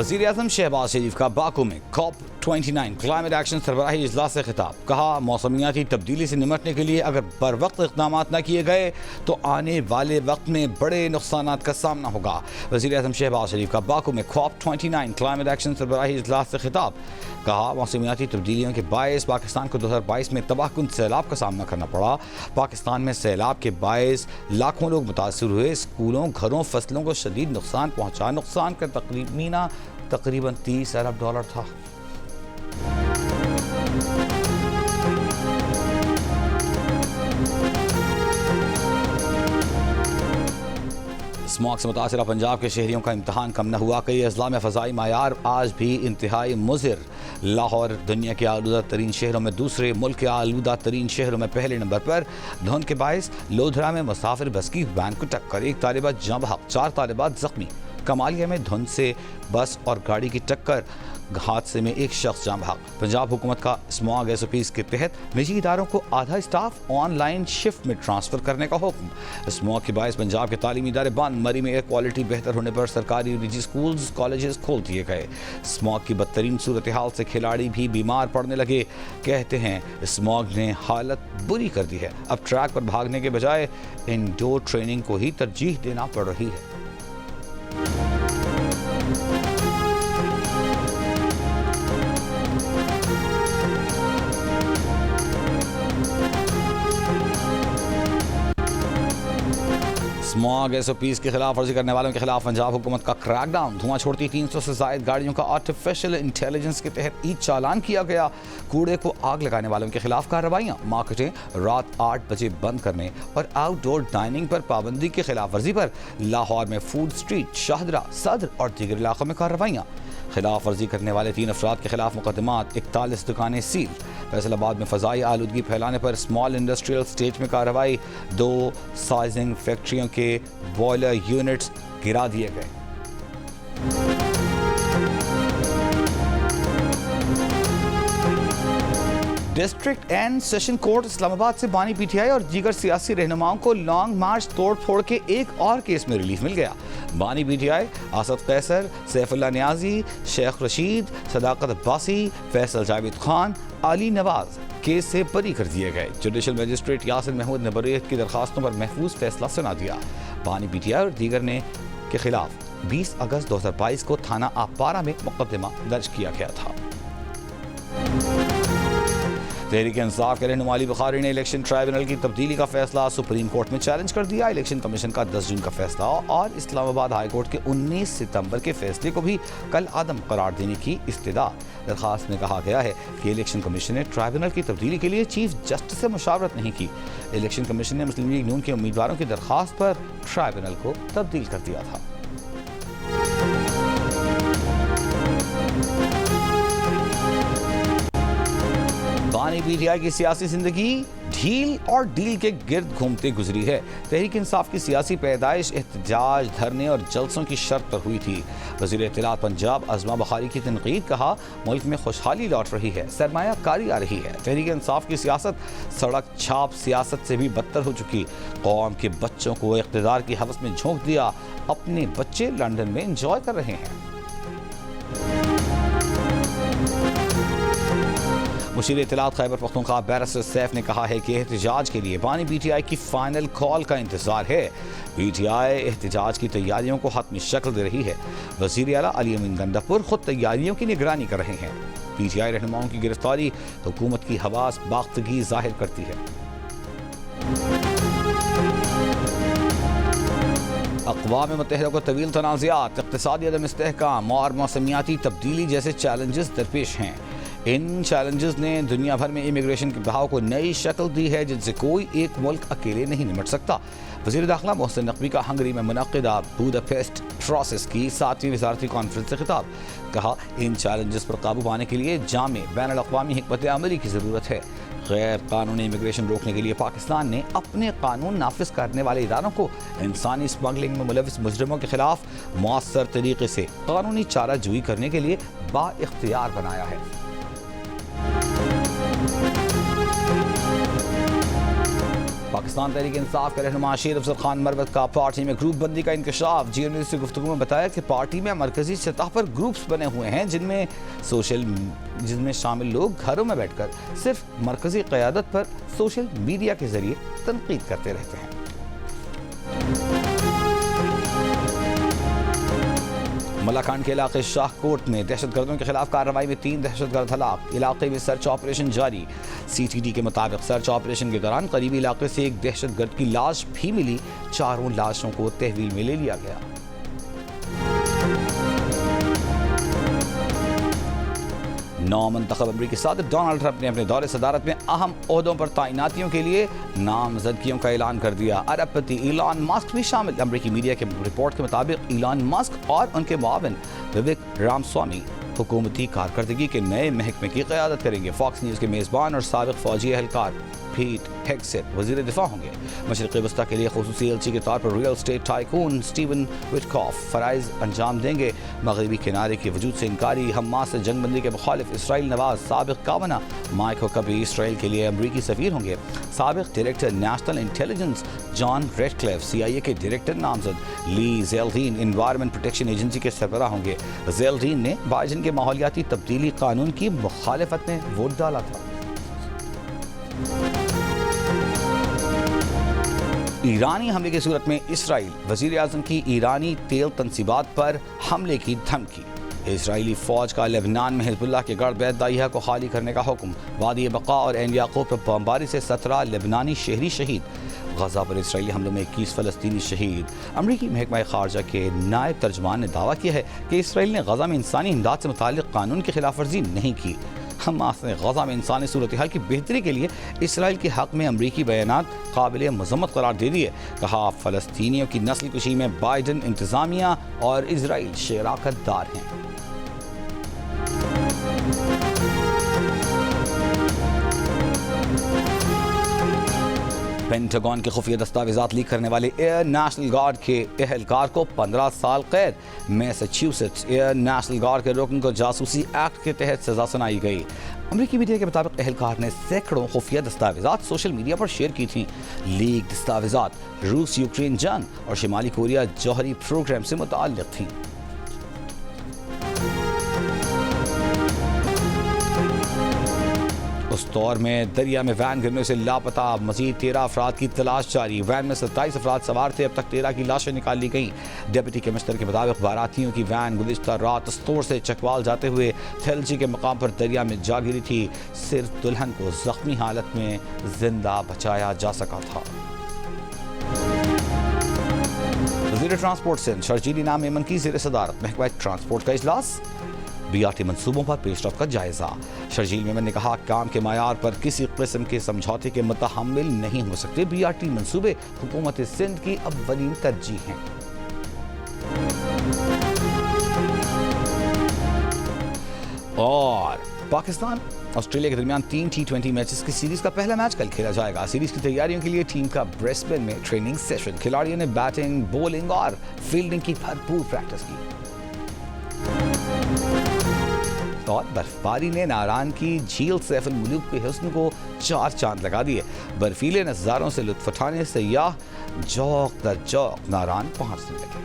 वज़ीर आज़म शहबाज शरीफ का बाकू में COP29 क्लाइमेट एक्शन सरबराही इजलास से खिताब। कहा, मौसमियाती तब्दीली से निपटने के लिए अगर बर वक्त इक़दाम न किए गए तो आने वाले वक्त में बड़े नुकसान का सामना होगा। वज़ीर आज़म शहबाज शरीफ का बाकू में COP29 क्लाइमेट एक्शन सरबराही इजलास से खिताब। कहा, मौसमियाती तब्दीलियों के बायस पाकिस्तान को 2022 में तबाहकुन सैलाब का सामना करना पड़ा। पाकिस्तान में सैलाब के बायस लाखों लोग मुतासर हुए। स्कूलों, घरों, फसलों को शदीद नुकसान पहुँचा। नुकसान का तकरीबन $30 अरब था। स्मॉग से मुतासरा पंजाब के शहरियों का इम्तहान कम न हुआ। कई अजला में फ़ज़ाई मायार आज भी इंतहाई मुज़िर। लाहौर दुनिया के आलूदा तरीन शहरों में दूसरे, मुल्क के आलूदा तरीन शहरों में पहले नंबर पर। धुंध के बायस लोधरा में मुसाफिर बस की वैन को टक्कर, एक तालिबा जाँ बहक, 4 तालिबात जख्मी। कमालिया में धुंध से बस और गाड़ी की टक्कर, हादसे में एक शख्स जाँ बहक। पंजाब हुकूमत का स्मॉग SOPs के तहत निजी इदारों को आधा स्टाफ ऑनलाइन शिफ्ट में ट्रांसफ़र करने का हुक्म। स्मॉग के बायस पंजाब के तालीमी इदारे बंद। मरी में एयर क्वालिटी बेहतर होने पर सरकारी निजी स्कूल्स, कॉलेजेस खोल दिए गए। स्मॉग की बदतरीन सूरत हाल से खिलाड़ी भी बीमार पड़ने लगे। कहते हैं स्मॉग ने हालत बुरी कर दी है। अब ट्रैक पर भागने के बजाय इंडोर ट्रेनिंग को ही तरजीह देना पड़ रही है। स्मॉग SOPs की खिलाफ वर्जी करने वालों के खिलाफ पंजाब हुकूमत का क्रैकडाउन। धुआं छोड़ती 300 से ज़ायद गाड़ियों का आर्टिफिशियल इंटेलिजेंस के तहत ई चालान किया गया। कूड़े को आग लगाने वालों के खिलाफ कार्रवाइयाँ। मार्केटें रात 8 बजे बंद करने और आउटडोर डाइनिंग पर पाबंदी की खिलाफ वर्जी पर लाहौर में फूड स्ट्रीट, शाहदरा, सदर और दीगर इलाकों में कार्रवाइयाँ। खिलाफ वर्जी करने वाले 3 अफराद के खिलाफ मुकदमात, 41 दुकानें सील। फैसलाबाद में फ़ज़ाई आलूदगी फैलाने पर स्मॉल इंडस्ट्रियल स्टेट में कार्रवाई। 2 साइजिंग फैक्ट्रियों के बॉयलर यूनिट्स गिरा दिए गए। District and session court Islamabad से बानी PTI और दीगर सियासी रहनुमाओं को लॉन्ग मार्च तोड़ फोड़ के एक और केस में रिलीफ मिल गया। बानी PTI असद कैसर, सैफुल्लाह नियाजी, शेख रशीद, सदाकत अब्बासी, फैसल जावेद खान, अली नवाज केस से बरी कर दिए गए। जुडिशल मजिस्ट्रेट यासिर महमूद ने बरीयत की दरखास्तों पर महफूज फैसला सुना दिया। बानी PTI और दीगर ने के खिलाफ 20 अगस्त 2022 को थाना आपारा में मुकदमा दर्ज किया गया था। तहरीक इंसाफ के रहनुमा अली बुखारी ने इलेक्शन ट्राइब्यूनल की तब्दीली का फैसला सुप्रीम कोर्ट में चैलेंज कर दिया। इलेक्शन कमीशन का 10 जून का फैसला और इस्लामाबाद हाई कोर्ट के 19 सितंबर के फैसले को भी कल आदम करार देने की इस्तदा। दरखास्त में कहा गया है कि इलेक्शन कमीशन ने ट्राइब्यूनल की तब्दीली के लिए चीफ जस्टिस से मुशावरत नहीं की। इलेक्शन कमीशन ने मुस्लिम लीग नून के उम्मीदवारों की दरखास्त पर ट्राइब्यूनल को तब्दील कर दिया था। बानी PTI की सियासी जिंदगी ढील और डील के गिर्द घूमते गुजरी है। तहरीक इंसाफ की सियासी पैदाइश एहतजाज, धरने और जलसों की शर्त पर हुई थी। वज़ीर इत्तलात पंजाब अज़मा बुखारी की तनकीद। कहा, मुल्क में खुशहाली लौट रही है, सरमायाकारी आ रही है। तहरीक इंसाफ की सियासत सड़क छाप सियासत से भी बदतर हो चुकी। कौम के बच्चों को इक़्तिदार की हवस में झोंक दिया। अपने बच्चे लंदन में इंजॉय कर रहे हैं। मुशीर इत्तलात खैबर पख्तूनख्वा बैरिस्टर सैफ ने कहा है कि एहतजाज के लिए बानी PTI की फाइनल कॉल का इंतजार है। PTI एहतजाज की तैयारियों को हतमी शक्ल दे रही है। वज़ीर आला अली अमीन गंडापुर खुद तैयारियों की निगरानी कर रहे हैं। PTI रहनुमाओं की गिरफ्तारी हुकूमत की हवास बाख्तगी जाहिर करती है। अक़वाम मुत्तहिदा को तवील तनाज़ात, इक़्तिसादी अदम इस्तेहकाम और मौसमियाती तब्दीली जैसे चैलेंजेस दरपेश हैं। इन चैलेंजेस ने दुनिया भर में इमिग्रेशन के बहाव को नई शक्ल दी है जिनसे कोई एक मुल्क अकेले नहीं निपट सकता। वज़ीर दाखिला मोहसिन नकवी का हंगरी में मुनक़्क़िदा बुडापेस्ट प्रोसेस की 7वीं वज़ारती कॉन्फ्रेंस से खिताब। कहा, इन चैलेंजेस पर काबू पाने के लिए जामे बैनुल अक़वामी हिकमत अमली की ज़रूरत है। गैर कानूनी इमिग्रेशन रोकने के लिए पाकिस्तान ने अपने कानून नाफिज करने वाले इदारों को इंसानी स्मगलिंग में मुलविस मुजरिमों के खिलाफ मौसर तरीके से कानूनी चाराजोई करने के लिए बाइख्तियार बनाया है। पाकिस्तान तहरीक इंसाफ के रहनुमा शेर अफजल खान मरवत का पार्टी में ग्रुप बंदी का इंकशाफ। GNU से गुफ्तगू में बताया कि पार्टी में मरकजी सतह पर ग्रुप्स बने हुए हैं जिनमें शामिल लोग घरों में बैठकर सिर्फ मरकजी क़यादत पर सोशल मीडिया के जरिए तनकीद करते रहते हैं। मलाकान के इलाके शाहकोट में दहशतगर्दों के खिलाफ कार्रवाई में 3 दहशतगर्द हलाक। इलाके में सर्च ऑपरेशन जारी। CTD के मुताबिक सर्च ऑपरेशन के दौरान करीबी इलाके से एक दहशतगर्द की लाश भी मिली। 4 लाशों को तहवील में ले लिया गया। नौमंतखब अमरीकी सदर डोनाल्ड ट्रंप ने अपने दौरे सदारत में अहम ओहदों पर तैनातियों के लिए नामजदगियों का ऐलान कर दिया। अरबपति इलॉन मस्क भी शामिल। अमरीकी मीडिया के रिपोर्ट के मुताबिक इलॉन मस्क और उनके मुआविन विवेक रामस्वामी हुकूमती कारकर्दगी के नए महकमे की क़यादत करेंगे। फॉक्स न्यूज़ के मेज़बान और साबिक़ फ़ौजी एहलकार पीट हेग्सेट वज़ीर दिफ़ा होंगे। मशरिक़ी वस्ता के लिए ख़ुसूसी एलची के तौर पर real estate tycoon Steven Witkoff फ़राइज़ अंजाम देंगे। मगरबी किनारे के वजूद से इनकारी हमास से जंगबंदी के मुखालिफ इसराइल नवाज साबिक़ काबना माइक हुकबी इसराइल के लिए अमरीकी सफ़ीर होंगे। साबिक़ director national intelligence John Ratcliffe CIA के डायरेक्टर नामजद Lee Zeldin environment protection agency के सरबराह होंगे। ज़ेल्डीन ने बाइडेन के माहौलियाती तब्दीली कानून की मुखालिफत में वोट डाला था। ईरानी हमले की सूरत में इसराइल। वज़ीर आज़म की ईरानी तेल तनसीबात पर हमले की धमकी। इसराइली फ़ौज का लेबनान में हिज़्बुल्लाह के गढ़ बैत दाहिया को खाली करने का हुक्म। वादी बका और एन याकूब पर बमबारी से 17 लेबनानी शहरी शहीद। गजा पर इसराइली हमलों में 21 फ़लस्तीनी शहीद। अमरीकी महकमा ख़ारजा के नायब तर्जमान ने दावा किया है कि इसराइल ने गजा में इंसानी इमदाद से मुताल्लिक़ कानून की खिलाफ वर्जी नहीं की। हमास ने गजा में इंसानी सूरत हाल की बेहतरी के लिए इसराइल के हक़ में अमरीकी बयानात काबिल मज़म्मत करार दे दिए। कहा फ़लस्तीनियों की नस्ल कुशी में बाइडेन इंतज़ामिया और इसराइल शराकत दार हैं। पेंटागन के खुफिया दस्तावेज़ात लीक करने वाले एयर नेशनल गार्ड के एहलकार को 15 साल कैद। मैसाचुसेट्स एयर नेशनल गार्ड के रुकन को जासूसी एक्ट के तहत सजा सुनाई गई। अमरीकी मीडिया के मुताबिक एहलकार ने सैकड़ों खुफिया दस्तावेज़ात सोशल मीडिया पर शेयर की थी। लीक दस्तावेज़ात रूस यूक्रेन जंग और शिमाली कोरिया जौहरी प्रोग्राम से मुताल्लिक़ थी। उस दौर में दरिया में वैन गिरने से लापता मजीद 13 अफराद की तलाश जारी। वैन में 27 अफराद सवार थे। अब तक 13 की लाशें निकाल ली गई। डिप्टी कमिश्नर के मुताबिक बारातियों की वैन गुज़िश्ता रात स्तोर से चकवाल जाते हुए थेलची के मकाम पर दरिया में जा गिरी थी। सिर्फ दुल्हन को जख्मी हालत में जिंदा बचाया जा सका था। वज़ीर ट्रांसपोर्ट सिंध शर्जील इनाम मेमन की ज़ेर सदारत महकमा ट्रांसपोर्ट का इजलास। BRT मंसूबों पर पेशरफ का जायजा। शर्जील मेमन ने कहा काम के मायार पर किसी किस्म के समझौते के मुतहम्मिल नहीं हो सकते। BRT मंसूबे हुकूमत सिंध की अव्वलीन तरजीह हैं। और पाकिस्तान ऑस्ट्रेलिया के दरमियान 3 T20 मैचेस की सीरीज का पहला मैच कल खेला जाएगा। सीरीज की तैयारियों के लिए टीम का ब्रिस्बेन में ट्रेनिंग सेशन। खिलाड़ियों ने बैटिंग, बॉलिंग और फील्डिंग की भरपूर प्रैक्टिस की। और बर्फबारी ने नारान की झील सैफुल मुलूक के हुस्न को 4 चांद लगा दिए। बर्फीले नज़ारों से लुत्फ उठाने सयाह जौक दर जौक नारान पहुंचने लगे।